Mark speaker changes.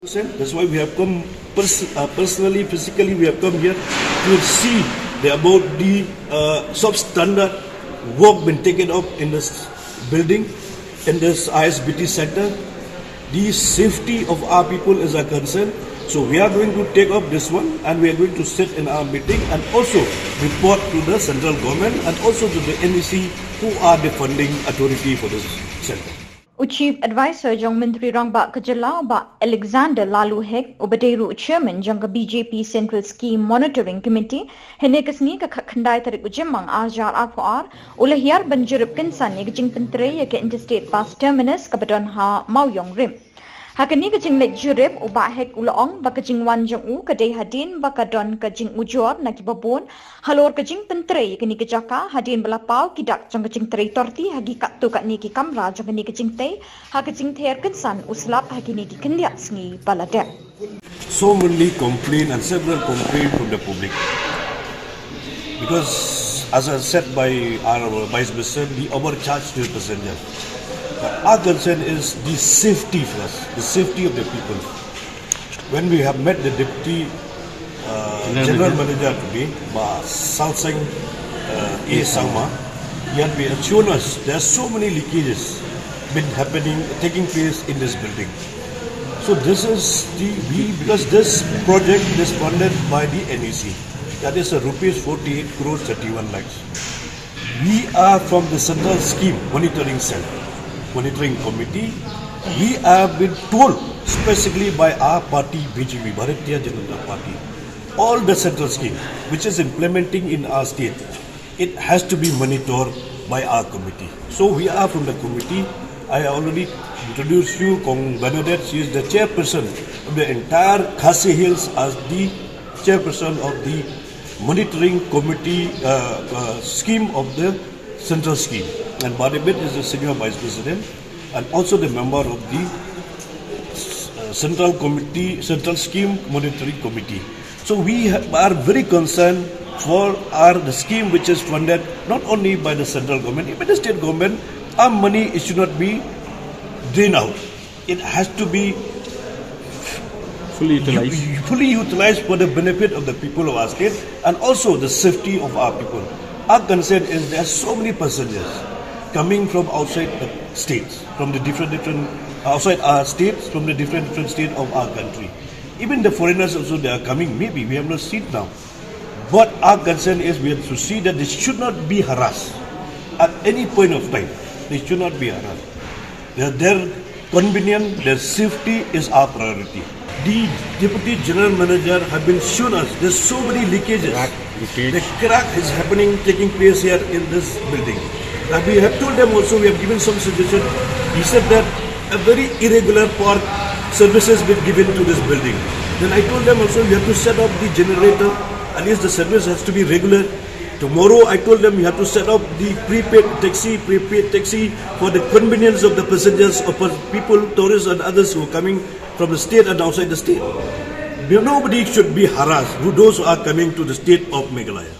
Speaker 1: That's why we have come personally, physically, we have come here to see about the substandard work been taken up in this building, in this Isbt center. The safety of our people is a concern. So we are going to take up this one and we are going to sit in our meeting and also report to the central government and also to the NEC who are the funding authority for this center.
Speaker 2: Chief Advisor Jong Menteri Rang Ba Kejala Ba Alexander Lalu Hek Ubaderu Chairman Jangka BJP Central Scheme Monitoring Committee Henekasni ka khandai tarik ujemang ajar APR ulahiyar banjurip kensan ni kejing pentere ke interstate bus terminus kabadon ha Mauyong Rim. Hakani kejing lek jurip uba hek ulaong ba kejing wan jong u kadai hadin ba kadon kejing ujor na kibabon halor kejing pentere kini kejaka hadin belapau kidak jong kejing teri torti hagi kattu kat ni ki kamra jong kini kejing tei ha kejing ther kensan uslap hagini ki kendiak sngi baladek.
Speaker 1: So many complaint and several complaints from the public because as I said by our Vice President, the overcharge to the passenger. Our concern is the safety first, the safety of the people. When we have met the Deputy General Manager today, Salsang A. Sangma, he had been shown us there are so many leakages taking place in this building. So this is because this project is funded by the NEC. That is a rupees 48 crores 31 lakhs. We are from the Central Scheme Monitoring Committee. We have been told specifically by our party BJP, Bharatiya Janata Party, all the central scheme which is implementing in our state, it has to be monitored by our committee. So we are from the committee. I already introduced you, Kong Bernadette. She is the chairperson of the entire Khasi Hills as the chairperson of the monitoring committee scheme of the central scheme. And Badibit is the senior vice president and also the member of the central scheme monitoring committee. So we are very concerned for the scheme which is funded not only by the central government, even the state government. Our money it should not be drained out. It has to be fully utilized for the benefit of the people of our state and also the safety of our people. Our concern is there are so many passengers coming from outside the states, from the different outside our states, from the different states of our country. Even the foreigners also they are coming. Maybe we have not seen now. But our concern is we have to see that they should not be harassed at any point of time. They should not be harassed. Their convenience, their safety is our priority. The Deputy General Manager have been shown us there's so many leakages. The crack is taking place here in this building. And we have told them also, we have given some suggestion. He said that a very irregular park services been given to this building. Then I told them also, you have to set up the generator. At least the service has to be regular. Tomorrow I told them you have to set up the prepaid taxi for the convenience of the passengers, of people, tourists and others who are coming from the state and outside the state. Nobody should be harassed, those who are coming to the state of Meghalaya.